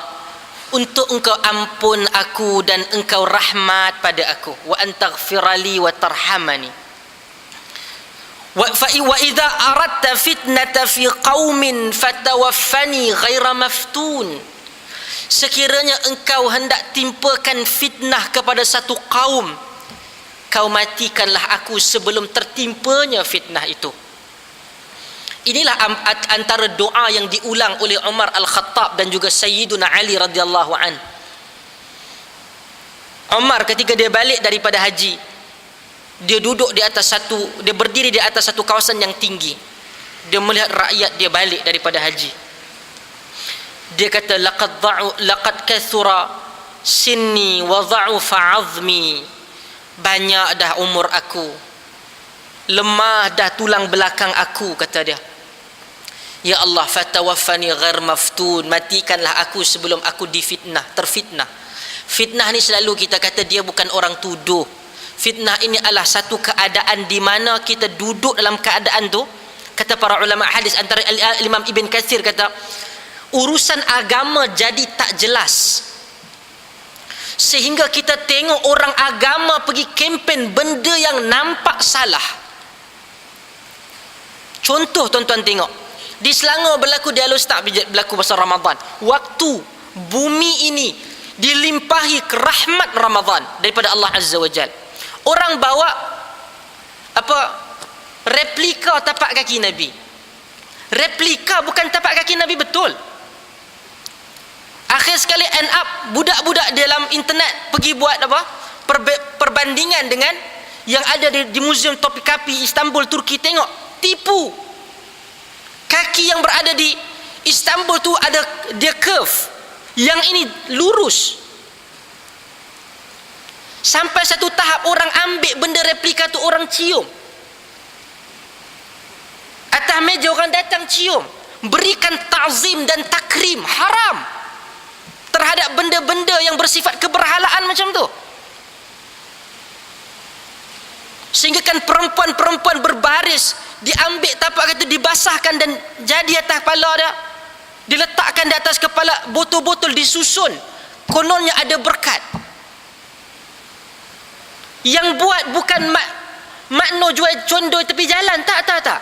A: untuk engkau ampun aku dan engkau rahmat pada aku. Wa antaghfirali wa tarhamani. Wa idza aradta fitnata fi qaumin fatawaffani ghaira maftun. Sekiranya engkau hendak timpakan fitnah kepada satu kaum, kau matikanlah aku sebelum tertimpanya fitnah itu. Inilah antara doa yang diulang oleh Umar Al-Khattab dan juga Sayyiduna Ali radhiyallahu an. Umar ketika dia balik daripada haji, dia dia berdiri di atas satu kawasan yang tinggi. Dia melihat rakyat dia balik daripada haji. Dia kata, laqad kathura sinni wa dha'ufa 'azmi. Banyak dah umur aku, lemah dah tulang belakang aku, kata dia. Ya Allah, fatawaffani ghair maftun, matikanlah aku sebelum aku terfitnah. Fitnah ni selalu kita kata dia bukan orang tuduh. Fitnah ini adalah satu keadaan di mana kita duduk dalam keadaan tu. Kata para ulama hadis, antara Imam Ibn Katsir kata, urusan agama jadi tak jelas, sehingga kita tengok orang agama pergi kempen benda yang nampak salah. Contoh tuan-tuan tengok, di Selangor berlaku dialog start berlaku pasal Ramadan. Waktu bumi ini dilimpahi rahmat Ramadan daripada Allah Azza wa Jal, orang bawa replika tapak kaki Nabi. Replika bukan tapak kaki Nabi betul. Akhir sekali end up budak-budak dalam internet pergi buat perbandingan dengan yang ada di Museum Topkapi Istanbul, Turki. Tengok, tipu. Kaki yang berada di Istanbul tu ada dia curve, yang ini lurus. Sampai satu tahap orang ambil benda replika tu, orang cium. Atas meja orang datang cium. Berikan ta'zim dan takrim. Haram terhadap benda-benda yang bersifat keberhalaan macam tu. Sehingga kan perempuan-perempuan berbaris, diambil tapak kata, dibasahkan dan jadi atas kepala dia, diletakkan di atas kepala, botol-botol disusun, kononnya ada berkat. Yang buat bukan makno jual condoi tepi jalan, tak.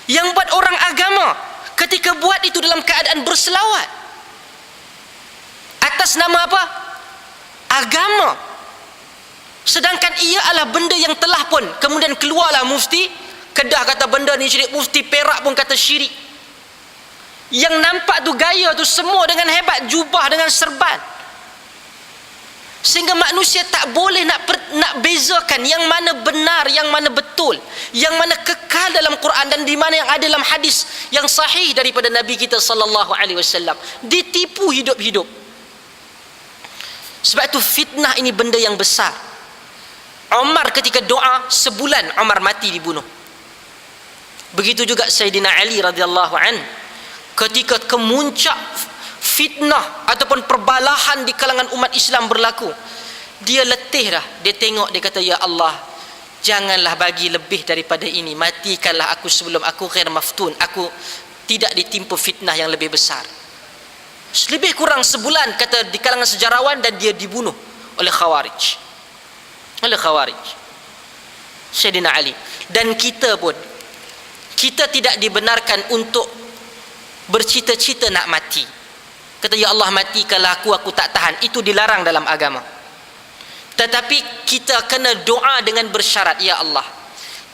A: Yang buat orang agama, ketika buat itu dalam keadaan berselawat atas nama apa? Agama. Sedangkan ia adalah benda yang telah pun kemudian keluarlah mufti Kedah kata benda ni syirik, mufti Perak pun kata syirik. Yang nampak tu gaya tu semua dengan hebat, jubah dengan serban, sehingga manusia tak boleh nak bezakan yang mana benar, yang mana betul, yang mana kekal dalam Quran dan di mana yang ada dalam hadis yang sahih daripada Nabi kita sallallahu alaihi wasallam. Ditipu hidup-hidup. Sebab tu fitnah ini benda yang besar. Umar ketika doa sebulan, Umar mati dibunuh. Begitu juga Sayyidina Ali radhiyallahu an, ketika kemuncak fitnah ataupun perbalahan di kalangan umat Islam berlaku, dia letih dah. Dia tengok, dia kata, ya Allah, janganlah bagi lebih daripada ini, matikanlah aku sebelum aku ghair maftun, aku tidak ditimpa fitnah yang lebih besar. Lebih kurang sebulan kata di kalangan sejarawan, dan dia dibunuh oleh Khawarij. Sayyidina Ali. Dan kita pun, kita tidak dibenarkan untuk bercita-cita nak mati. Kata, ya Allah, matikanlah aku tak tahan. Itu dilarang dalam agama. Tetapi kita kena doa dengan bersyarat, ya Allah,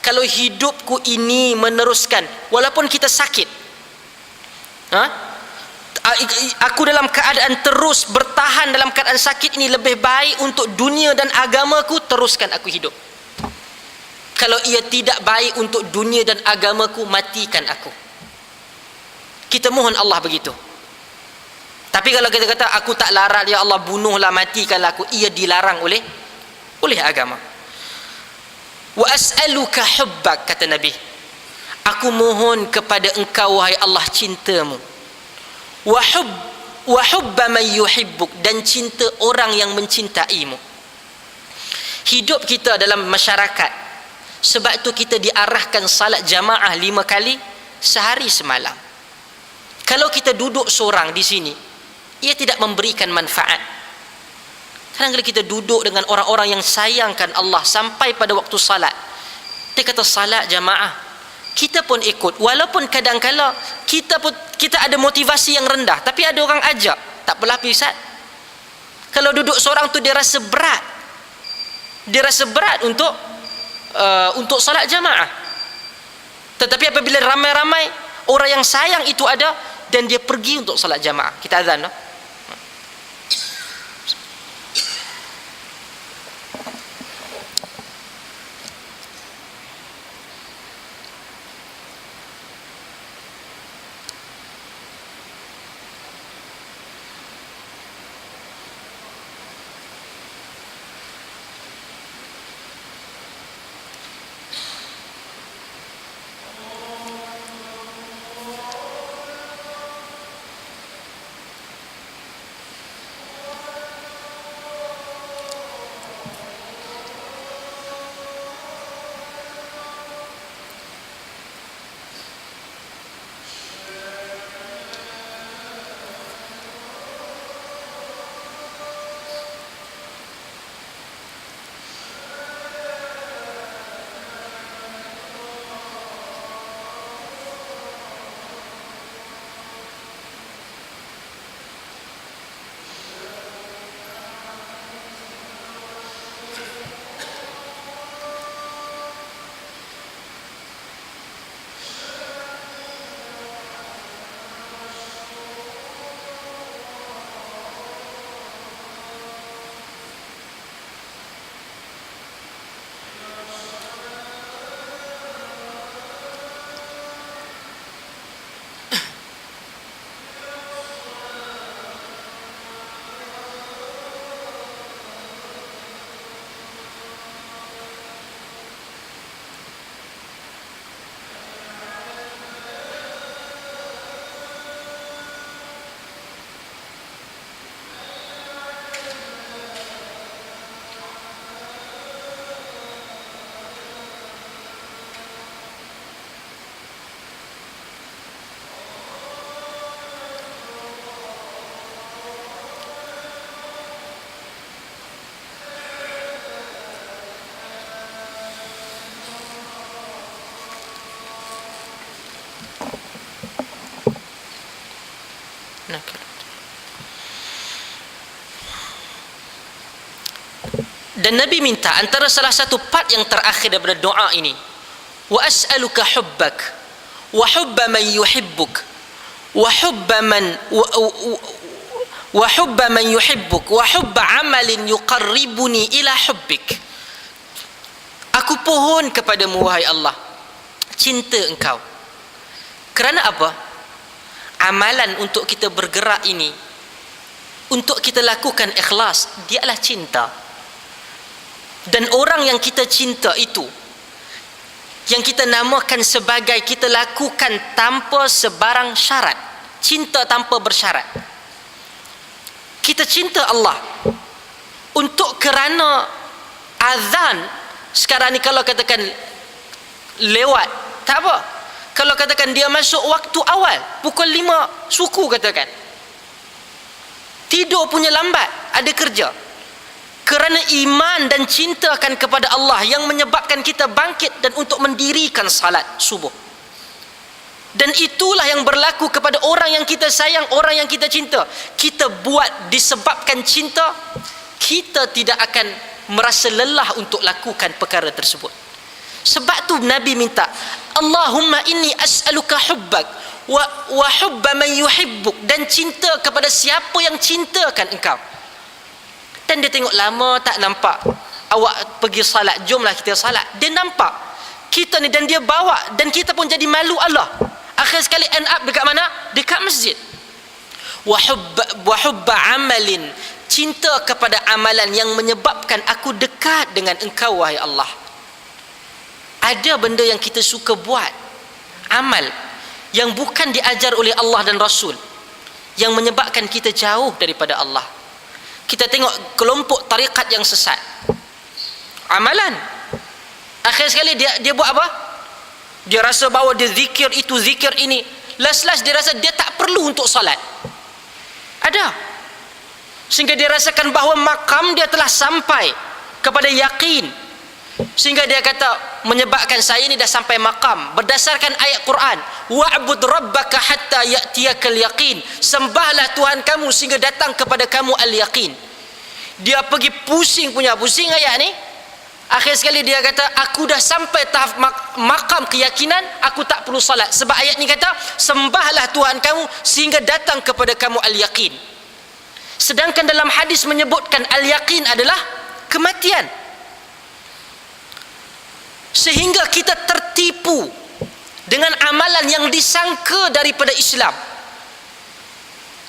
A: kalau hidupku ini meneruskan walaupun kita sakit, aku dalam keadaan terus bertahan dalam keadaan sakit ini lebih baik untuk dunia dan agamaku, teruskan aku hidup. Kalau ia tidak baik untuk dunia dan agamaku, matikan aku. Kita mohon Allah begitu. Tapi kalau kita kata aku tak larat, ya Allah bunuhlah, matikanlah aku, ia dilarang oleh agama. Wa as'aluka hubbak, kata Nabi, aku mohon kepada engkau wahai Allah cintamu. Wa hubba man yuhibbuk, dan cinta orang yang mencintaimu. Hidup kita dalam masyarakat, sebab tu kita diarahkan salat jamaah 5 kali sehari semalam. Kalau kita duduk seorang di sini, ia tidak memberikan manfaat. Kadang-kadang kita duduk dengan orang-orang yang sayangkan Allah sampai pada waktu salat, dia kata salat jamaah, kita pun ikut, walaupun kadang-kala kita ada motivasi yang rendah, tapi ada orang ajak, Tak apalah Ustaz. Kalau duduk seorang tu dia rasa berat. Dia rasa berat untuk solat jamaah. Tetapi apabila ramai-ramai orang yang sayang itu ada dan dia pergi untuk solat jamaah. Kita azan no? Dan Nabi minta antara salah satu part yang terakhir daripada doa ini, wa as'aluka hubbak wa hubba man yuhibbuk wa hubba man yuhibbuk wa hubba amalin yuqarribuni ila hubbik. Aku pohon kepadamu wahai Allah, cinta engkau. Kerana apa? Amalan untuk kita bergerak ini, untuk kita lakukan ikhlas, dia adalah cinta. Dan orang yang kita cinta itu, yang kita namakan sebagai kita lakukan tanpa sebarang syarat, cinta tanpa bersyarat. Kita cinta Allah untuk kerana azan sekarang ni kalau katakan lewat, tak apa. Kalau katakan dia masuk waktu awal, pukul 5 suku katakan, tidur punya lambat, ada kerja. Kerana iman dan cintakan kepada Allah yang menyebabkan kita bangkit dan untuk mendirikan salat subuh. Dan itulah yang berlaku kepada orang yang kita sayang, orang yang kita cinta. Kita buat disebabkan cinta, kita tidak akan merasa lelah untuk lakukan perkara tersebut. Sebab tu Nabi minta, Allahumma inni as'aluka hubbak wa hubba man yuhibbuk, dan cinta kepada siapa yang cintakan engkau. Dan dia tengok lama tak nampak awak pergi salat, jomlah kita salat. Dia nampak kita ni dan dia bawa, dan kita pun jadi malu Allah. Akhir sekali end up dekat mana? Dekat masjid. Wa hubba amalin, cinta kepada amalan yang menyebabkan aku dekat dengan engkau wahai Allah. Ada benda yang kita suka buat, amal yang bukan diajar oleh Allah dan Rasul, yang menyebabkan kita jauh daripada Allah. Kita tengok kelompok tarikat yang sesat, amalan akhir sekali dia buat apa? Dia rasa bahawa dia zikir itu, zikir ini, last dia rasa dia tak perlu untuk salat. Ada, sehingga dia rasakan bahawa makam dia telah sampai kepada yakin, Sehingga dia kata, menyebabkan saya ni dah sampai maqam berdasarkan ayat Quran, wa'bud rabbaka hatta ya'tiyakal yaqin, sembahlah Tuhan kamu sehingga datang kepada kamu al-yaqin. Dia pergi pusing ayat ni. Akhir sekali dia kata, aku dah sampai tahap maqam keyakinan, aku tak perlu salat. Sebab ayat ni kata, sembahlah Tuhan kamu sehingga datang kepada kamu al-yaqin. Sedangkan dalam hadis menyebutkan al-yaqin adalah kematian. Sehingga kita tertipu dengan amalan yang disangka daripada Islam,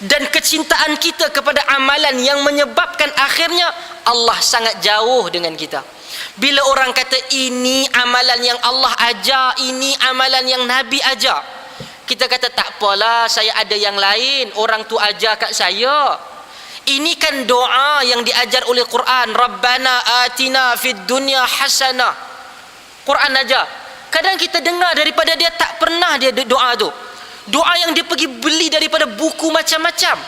A: dan kecintaan kita kepada amalan yang menyebabkan akhirnya Allah sangat jauh dengan kita. Bila orang kata ini amalan yang Allah ajar, ini amalan yang Nabi ajar, kita kata tak apalah, saya ada yang lain, orang tu ajar kat saya. Ini kan doa yang diajar oleh Quran, Rabbana atina fid dunya hasanah. Quran aja. Kadang kita dengar daripada dia, tak pernah dia doa tu. Doa yang dia pergi beli daripada buku macam-macam,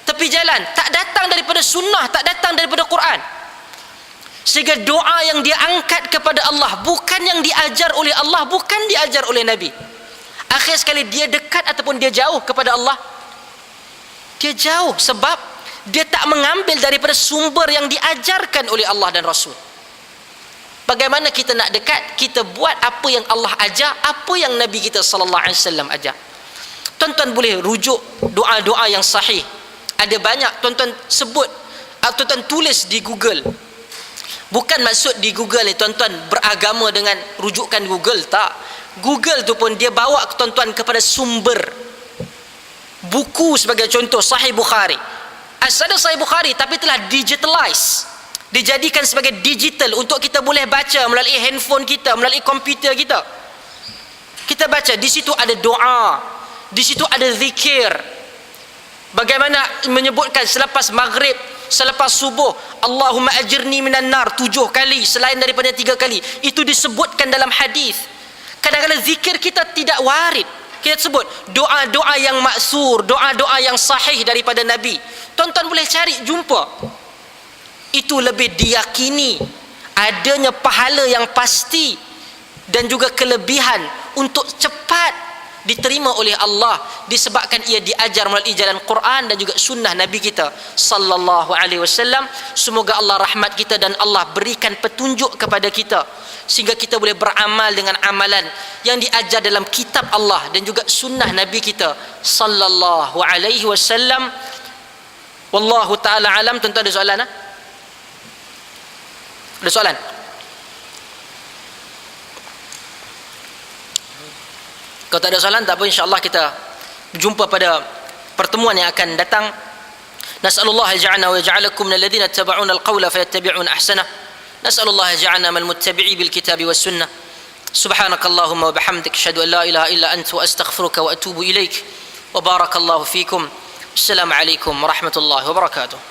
A: tepi jalan, tak datang daripada sunnah, tak datang daripada Quran. Sehingga doa yang dia angkat kepada Allah bukan yang diajar oleh Allah, bukan diajar oleh Nabi. Akhir sekali dia dekat ataupun dia jauh kepada Allah? Dia jauh, sebab dia tak mengambil daripada sumber yang diajarkan oleh Allah dan Rasul. Bagaimana kita nak dekat? Kita buat apa yang Allah ajar, apa yang Nabi kita sallallahu alaihi wasallam ajar. Tuan-tuan boleh rujuk doa-doa yang sahih. Ada banyak tuan-tuan sebut atau tuan-tuan tulis di Google. Bukan maksud di Google ni tuan-tuan beragama dengan rujukan Google, tak. Google tu pun dia bawa tuan-tuan kepada sumber buku. Sebagai contoh, Sahih Bukhari. Ada Sahih Bukhari tapi telah digitalize, dijadikan sebagai digital untuk kita boleh baca melalui handphone kita, melalui komputer kita. Kita baca, di situ ada doa, di situ ada zikir. Bagaimana menyebutkan selepas maghrib, selepas subuh, Allahumma ajirni minan nar 7 kali, selain daripada 3 kali. Itu disebutkan dalam hadis. Kadang-kadang zikir kita tidak warid. Kita sebut doa-doa yang maksur, doa-doa yang sahih daripada Nabi. Tuan-tuan boleh cari, jumpa. Itu lebih diyakini adanya pahala yang pasti dan juga kelebihan untuk cepat diterima oleh Allah, disebabkan ia diajar melalui jalan Quran dan juga sunnah Nabi kita sallallahu alaihi wasallam. Semoga Allah rahmat kita dan Allah berikan petunjuk kepada kita sehingga kita boleh beramal dengan amalan yang diajar dalam kitab Allah dan juga sunnah Nabi kita sallallahu alaihi wasallam. Wallahu taala alam. Tuan-tuan ada soalan? Ada soalan? Kalau tak ada soalan, tak apa, insya-Allah kita jumpa pada pertemuan yang akan datang. Nas'alullah ja'alna wa ja'alakum minal ladzina ittaba'una al-qawla fayattabi'una ahsana. Nas'alullah ja'alna minal muttabi'i bil kitabi was sunnah. Subhanakallahumma wa bihamdika asyhadu an la ilaha illa anta wa astaghfiruka wa atubu ilaik. Wa barakallahu fikum. Assalamualaikum warahmatullahi wabarakatuh.